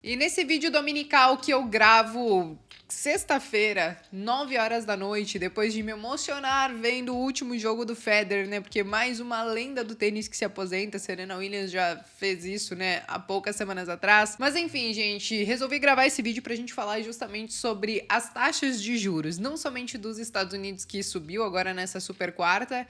E nesse vídeo dominical que eu gravo sexta-feira, 9 horas da noite, depois de me emocionar vendo o último jogo do Federer, né? Porque mais uma lenda do tênis que se aposenta, Serena Williams já fez isso, né? Há poucas semanas atrás. Mas enfim, gente, resolvi gravar esse vídeo pra gente falar justamente sobre as taxas de juros, não somente dos Estados Unidos, que subiu agora nessa super quarta,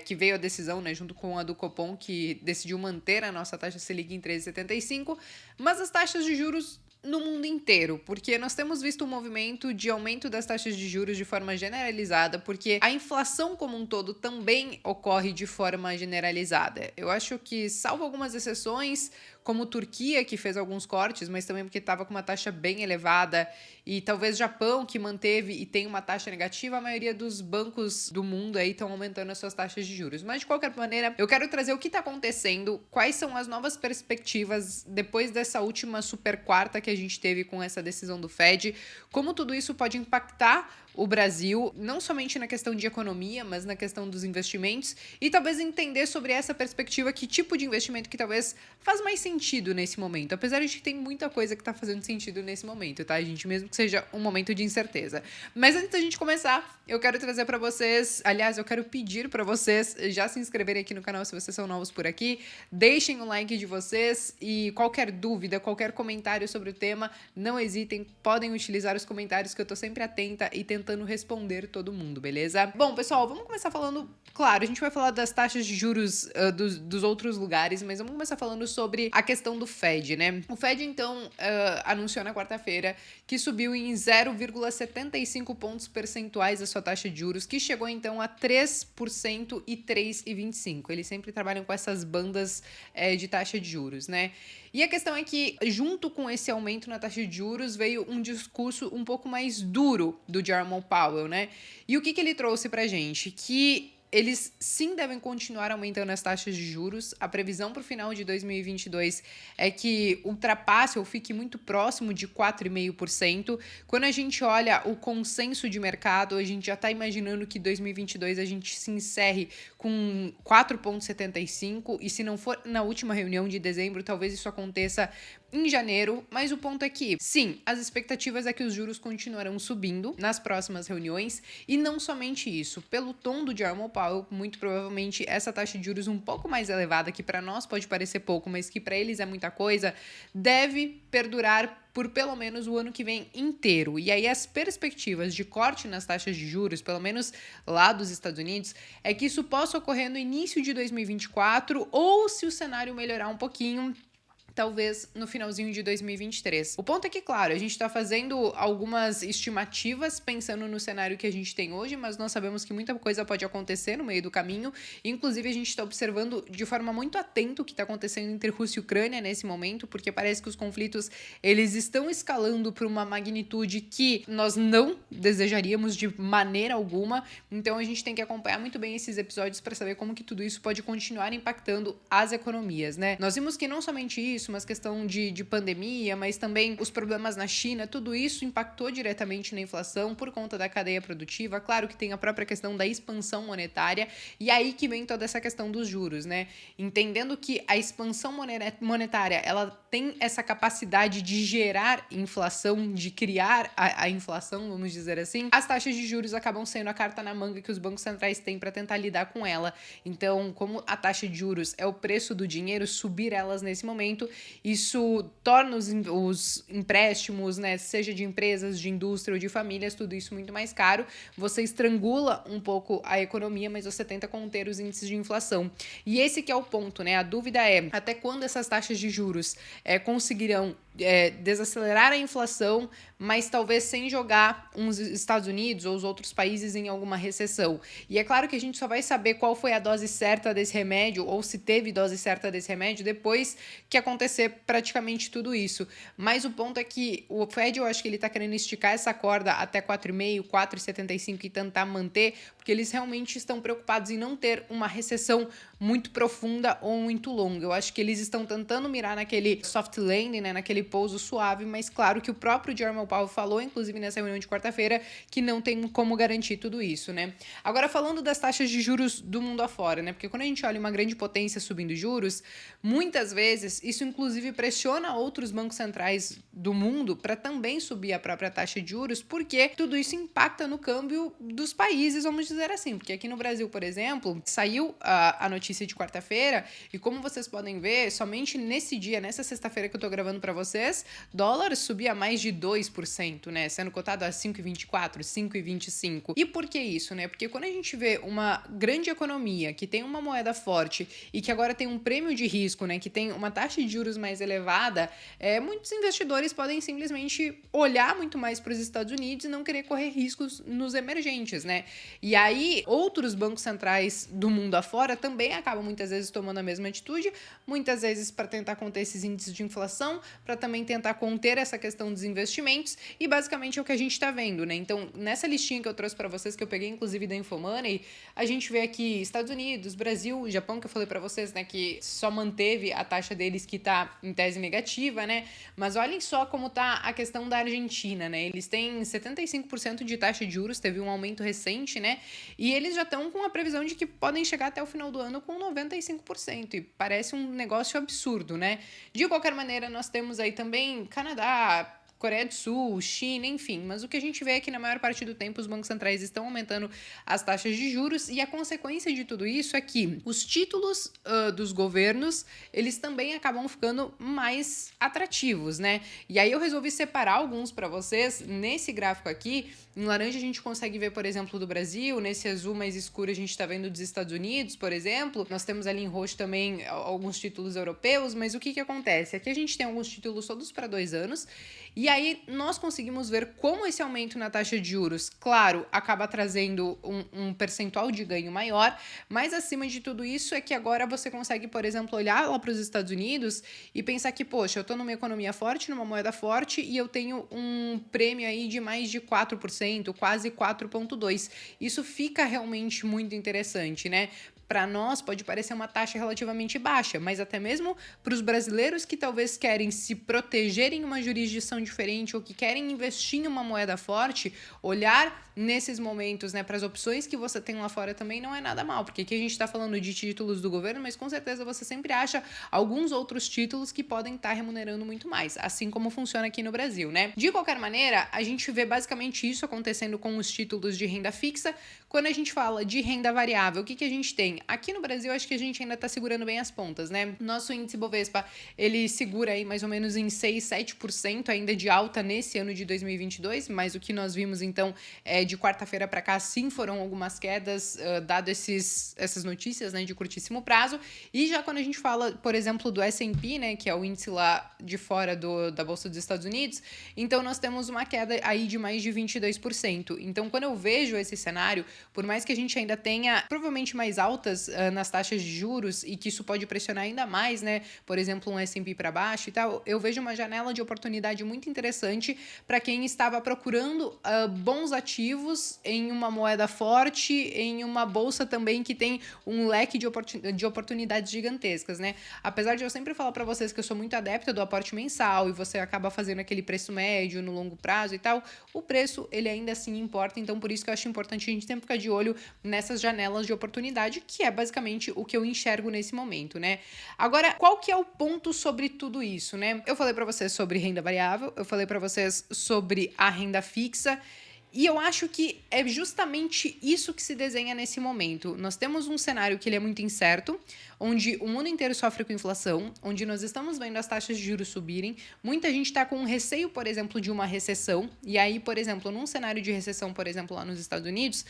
que veio a decisão, né? Junto com a do Copom, que decidiu manter a nossa taxa Selic em 13,75, mas as taxas de juros no mundo inteiro, porque nós temos visto um movimento de aumento das taxas de juros de forma generalizada, porque a inflação como um todo também ocorre de forma generalizada. Eu acho que, salvo algumas exceções, como Turquia, que fez alguns cortes, mas também porque estava com uma taxa bem elevada, e talvez Japão, que manteve e tem uma taxa negativa, a maioria dos bancos do mundo aí estão aumentando as suas taxas de juros. Mas, de qualquer maneira, eu quero trazer o que está acontecendo, quais são as novas perspectivas depois dessa última super quarta que a gente teve com essa decisão do Fed, como tudo isso pode impactar o Brasil, não somente na questão de economia, mas na questão dos investimentos, e talvez entender sobre essa perspectiva que tipo de investimento que talvez faz mais sentido nesse momento, apesar de que tem muita coisa que tá fazendo sentido nesse momento, tá, gente? Mesmo que seja um momento de incerteza. Mas antes da gente começar, eu quero trazer pra vocês, aliás, eu quero pedir pra vocês já se inscreverem aqui no canal se vocês são novos por aqui, deixem o like de vocês e qualquer dúvida, qualquer comentário sobre o tema, não hesitem, podem utilizar os comentários que eu tô sempre atenta e tentando responder todo mundo, beleza? Bom, pessoal, vamos começar falando, claro, a gente vai falar das taxas de juros dos outros lugares, mas vamos começar falando sobre a questão do Fed, né? O Fed, então, anunciou na quarta-feira que subiu em 0,75 pontos percentuais a sua taxa de juros, que chegou, então, a 3% e 3,25%. Eles sempre trabalham com essas bandas de taxa de juros, né? E a questão é que, junto com esse aumento na taxa de juros, veio um discurso um pouco mais duro do Jerome Powell, né? E o que ele trouxe pra gente? Que eles sim devem continuar aumentando as taxas de juros. A previsão para o final de 2022 é que ultrapasse ou fique muito próximo de 4,5%. Quando a gente olha o consenso de mercado, a gente já está imaginando que 2022 a gente se encerre com 4,75%, e se não for na última reunião de dezembro, talvez isso aconteça em janeiro, mas o ponto é que, sim, as expectativas é que os juros continuarão subindo nas próximas reuniões, e não somente isso, pelo tom do Jerome Powell, muito provavelmente essa taxa de juros um pouco mais elevada, que para nós pode parecer pouco, mas que para eles é muita coisa, deve perdurar por pelo menos o ano que vem inteiro. E aí as perspectivas de corte nas taxas de juros, pelo menos lá dos Estados Unidos, é que isso possa ocorrer no início de 2024, ou se o cenário melhorar um pouquinho, talvez no finalzinho de 2023. O ponto é que, claro, a gente está fazendo algumas estimativas pensando no cenário que a gente tem hoje, mas nós sabemos que muita coisa pode acontecer no meio do caminho. Inclusive, a gente está observando de forma muito atenta o que está acontecendo entre Rússia e Ucrânia nesse momento, porque parece que os conflitos eles estão escalando para uma magnitude que nós não desejaríamos de maneira alguma. Então, a gente tem que acompanhar muito bem esses episódios para saber como que tudo isso pode continuar impactando as economias, né? Nós vimos que não somente isso, mas questão de pandemia, mas também os problemas na China, tudo isso impactou diretamente na inflação por conta da cadeia produtiva. Claro que tem a própria questão da expansão monetária, e aí que vem toda essa questão dos juros, né? Entendendo que a expansão monetária, ela tem essa capacidade de gerar inflação, de criar a inflação, vamos dizer assim, as taxas de juros acabam sendo a carta na manga que os bancos centrais têm para tentar lidar com ela. Então, como a taxa de juros é o preço do dinheiro, subir elas nesse momento, isso torna os empréstimos, né, seja de empresas, de indústria ou de famílias, tudo isso muito mais caro. Você estrangula um pouco a economia, mas você tenta conter os índices de inflação. E esse que é o ponto, né? A dúvida é até quando essas taxas de juros conseguirão desacelerar a inflação, mas talvez sem jogar os Estados Unidos ou os outros países em alguma recessão. E é claro que a gente só vai saber qual foi a dose certa desse remédio, ou se teve dose certa desse remédio, depois que acontecer praticamente tudo isso. Mas o ponto é que o Fed, eu acho que ele tá querendo esticar essa corda até 4,5, 4,75 e tentar manter, porque porque eles realmente estão preocupados em não ter uma recessão muito profunda ou muito longa. Eu acho que eles estão tentando mirar naquele soft landing, né, naquele pouso suave, mas claro que o próprio Jerome Powell falou, inclusive nessa reunião de quarta-feira, que não tem como garantir tudo isso, né? Agora, falando das taxas de juros do mundo afora, né? Porque quando a gente olha uma grande potência subindo juros, muitas vezes isso inclusive pressiona outros bancos centrais do mundo para também subir a própria taxa de juros, porque tudo isso impacta no câmbio dos países, vamos dizer assim. Porque aqui no Brasil, por exemplo, saiu a notícia de quarta-feira e como vocês podem ver, somente nesse dia, nessa sexta-feira que eu tô gravando para vocês, dólar subia mais de 2%, né? Sendo cotado a 5,24, 5,25. E por que isso, né? Porque quando a gente vê uma grande economia que tem uma moeda forte e que agora tem um prêmio de risco, né? Que tem uma taxa de juros mais elevada, muitos investidores podem simplesmente olhar muito mais para os Estados Unidos e não querer correr riscos nos emergentes, né? E aí, outros bancos centrais do mundo afora também acabam muitas vezes tomando a mesma atitude, muitas vezes para tentar conter esses índices de inflação, para também tentar conter essa questão dos investimentos, e basicamente é o que a gente está vendo, né? Então, nessa listinha que eu trouxe para vocês, que eu peguei inclusive da Infomoney, a gente vê aqui Estados Unidos, Brasil, Japão, que eu falei para vocês, né, que só manteve a taxa deles que tá em tese negativa, né? Mas olhem só como tá a questão da Argentina, né? Eles têm 75% de taxa de juros, teve um aumento recente, né? E eles já estão com a previsão de que podem chegar até o final do ano com 95%, e parece um negócio absurdo, né? De qualquer maneira, nós temos aí também Canadá, Coreia do Sul, China, enfim. Mas o que a gente vê é que na maior parte do tempo os bancos centrais estão aumentando as taxas de juros, e a consequência de tudo isso é que os títulos dos governos, eles também acabam ficando mais atrativos, né? E aí eu resolvi separar alguns para vocês nesse gráfico aqui. Em laranja a gente consegue ver, por exemplo, do Brasil, nesse azul mais escuro a gente está vendo dos Estados Unidos, por exemplo. Nós temos ali em roxo também alguns títulos europeus, mas o que acontece? Aqui a gente tem alguns títulos todos para 2 anos, e aí nós conseguimos ver como esse aumento na taxa de juros, claro, acaba trazendo um percentual de ganho maior, mas acima de tudo isso é que agora você consegue, por exemplo, olhar lá para os Estados Unidos e pensar que, poxa, eu estou numa economia forte, numa moeda forte, e eu tenho um prêmio aí de mais de 4%, quase 4,2%. Isso fica realmente muito interessante, né? Para nós pode parecer uma taxa relativamente baixa, mas até mesmo para os brasileiros que talvez querem se proteger em uma jurisdição diferente ou que querem investir em uma moeda forte, olhar nesses momentos, né, para as opções que você tem lá fora também não é nada mal, porque aqui a gente está falando de títulos do governo, mas com certeza você sempre acha alguns outros títulos que podem estar remunerando muito mais, assim como funciona aqui no Brasil, né? De qualquer maneira, a gente vê basicamente isso acontecendo com os títulos de renda fixa. Quando a gente fala de renda variável, o que a gente tem? Aqui no Brasil, acho que a gente ainda está segurando bem as pontas, né? Nosso índice Bovespa, ele segura aí mais ou menos em 6, 7% ainda de alta nesse ano de 2022, mas o que nós vimos, então, de quarta-feira para cá, sim, foram algumas quedas, dado essas notícias, né, de curtíssimo prazo. E já quando a gente fala, por exemplo, do S&P, né, que é o índice lá de fora da Bolsa dos Estados Unidos, então nós temos uma queda aí de mais de 22%. Então, quando eu vejo esse cenário, por mais que a gente ainda tenha provavelmente mais altas nas taxas de juros e que isso pode pressionar ainda mais, né? Por exemplo, um S&P para baixo e tal, eu vejo uma janela de oportunidade muito interessante para quem estava procurando bons ativos em uma moeda forte, em uma bolsa também que tem um leque de oportunidades gigantescas, né? Apesar de eu sempre falar para vocês que eu sou muito adepta do aporte mensal e você acaba fazendo aquele preço médio no longo prazo e tal, o preço ele ainda assim importa, então por isso que eu acho importante a gente sempre ficar de olho nessas janelas de oportunidade, que é basicamente o que eu enxergo nesse momento, né? Agora, qual que é o ponto sobre tudo isso, né? Eu falei para vocês sobre renda variável, eu falei para vocês sobre a renda fixa, e eu acho que é justamente isso que se desenha nesse momento. Nós temos um cenário que ele é muito incerto, onde o mundo inteiro sofre com inflação, onde nós estamos vendo as taxas de juros subirem. Muita gente está com um receio, por exemplo, de uma recessão. E aí, por exemplo, num cenário de recessão, por exemplo, lá nos Estados Unidos,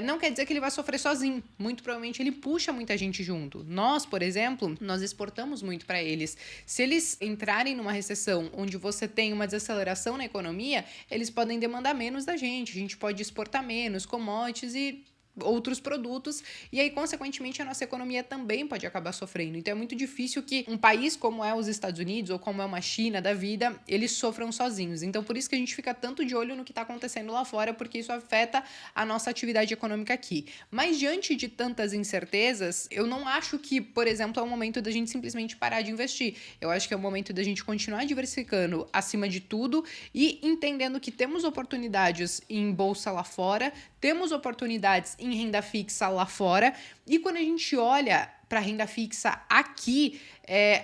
não quer dizer que ele vai sofrer sozinho. Muito provavelmente ele puxa muita gente junto. Nós, por exemplo, nós exportamos muito para eles. Se eles entrarem numa recessão onde você tem uma desaceleração na economia, eles podem demandar menos da gente. A gente pode exportar menos commodities e outros produtos, e aí, consequentemente, a nossa economia também pode acabar sofrendo. Então, é muito difícil que um país como é os Estados Unidos ou como é uma China da vida, eles sofram sozinhos. Então, por isso que a gente fica tanto de olho no que está acontecendo lá fora, porque isso afeta a nossa atividade econômica aqui. Mas, diante de tantas incertezas, eu não acho que, por exemplo, é o momento da gente simplesmente parar de investir. Eu acho que é o momento da gente continuar diversificando acima de tudo e entendendo que temos oportunidades em bolsa lá fora, temos oportunidades em renda fixa lá fora, e quando a gente olha para renda fixa aqui,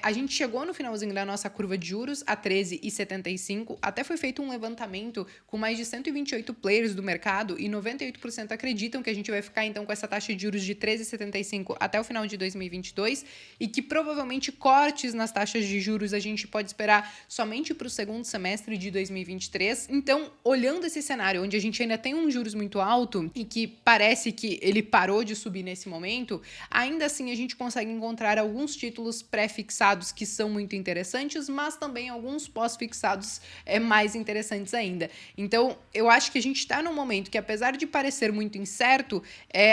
a gente chegou no finalzinho da nossa curva de juros a 13,75. Até foi feito um levantamento com mais de 128 players do mercado e 98% acreditam que a gente vai ficar então com essa taxa de juros de 13,75 até o final de 2022 e que provavelmente cortes nas taxas de juros a gente pode esperar somente para o segundo semestre de 2023. Então, olhando esse cenário onde a gente ainda tem um juros muito alto e que parece que ele parou de subir nesse momento, ainda assim a gente consegue encontrar alguns títulos pré-fixados que são muito interessantes, mas também alguns pós-fixados mais interessantes ainda. Então, eu acho que a gente está num momento que, apesar de parecer muito incerto,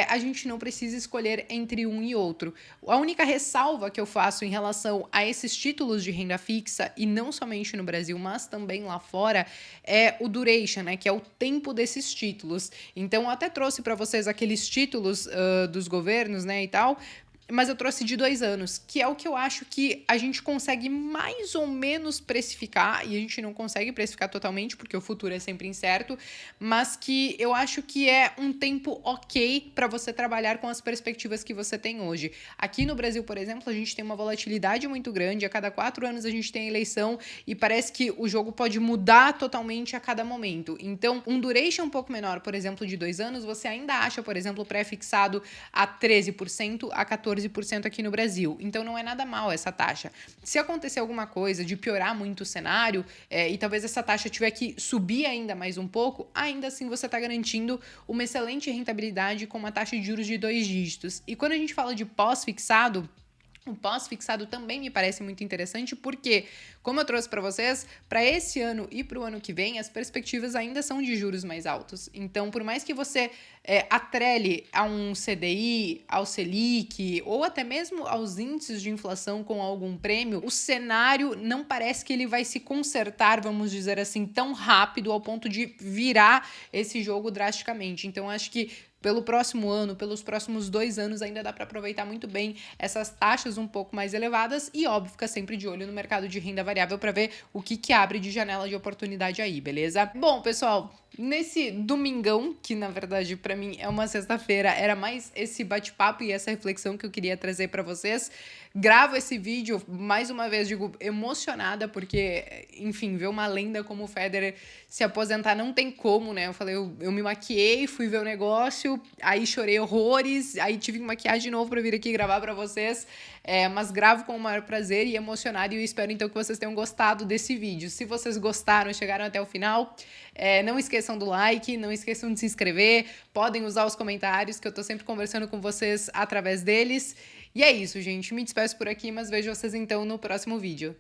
a gente não precisa escolher entre um e outro. A única ressalva que eu faço em relação a esses títulos de renda fixa, e não somente no Brasil, mas também lá fora, é o duration, né, que é o tempo desses títulos. Então, eu até trouxe para vocês aqueles títulos dos governos, né, e tal, mas eu trouxe de 2 anos, que é o que eu acho que a gente consegue mais ou menos precificar, e a gente não consegue precificar totalmente, porque o futuro é sempre incerto, mas que eu acho que é um tempo ok para você trabalhar com as perspectivas que você tem hoje. Aqui no Brasil, por exemplo, a gente tem uma volatilidade muito grande, a cada 4 anos a gente tem eleição, e parece que o jogo pode mudar totalmente a cada momento. Então, um duration um pouco menor, por exemplo, de 2 anos, você ainda acha, por exemplo, pré-fixado a 13%, a 14% aqui no Brasil. Então, não é nada mal essa taxa. Se acontecer alguma coisa de piorar muito o cenário e talvez essa taxa tiver que subir ainda mais um pouco, ainda assim você está garantindo uma excelente rentabilidade com uma taxa de juros de 2 dígitos. E quando a gente fala de pós-fixado, o pós-fixado também me parece muito interessante porque, como eu trouxe para vocês, para esse ano e para o ano que vem, as perspectivas ainda são de juros mais altos. Então, por mais que você atrele a um CDI, ao Selic ou até mesmo aos índices de inflação com algum prêmio, o cenário não parece que ele vai se consertar, vamos dizer assim, tão rápido ao ponto de virar esse jogo drasticamente. Então, acho que pelo próximo ano, pelos próximos 2 anos, ainda dá para aproveitar muito bem essas taxas um pouco mais elevadas e, óbvio, fica sempre de olho no mercado de renda variável para ver o que abre de janela de oportunidade aí, beleza? Bom, pessoal, nesse domingão, que na verdade para mim é uma sexta-feira, era mais esse bate-papo e essa reflexão que eu queria trazer para vocês. Gravo esse vídeo, mais uma vez, digo, emocionada, porque, enfim, ver uma lenda como o Federer se aposentar não tem como, né? Eu falei, eu me maquiei, fui ver o negócio, aí chorei horrores, aí tive que maquiar de novo pra vir aqui gravar pra vocês, mas gravo com o maior prazer e emocionado, e eu espero então que vocês tenham gostado desse vídeo. Se vocês gostaram, chegaram até o final, não esqueçam do like, não esqueçam de se inscrever, podem usar os comentários, que eu tô sempre conversando com vocês através deles. E é isso, gente. Me despeço por aqui, mas vejo vocês então no próximo vídeo.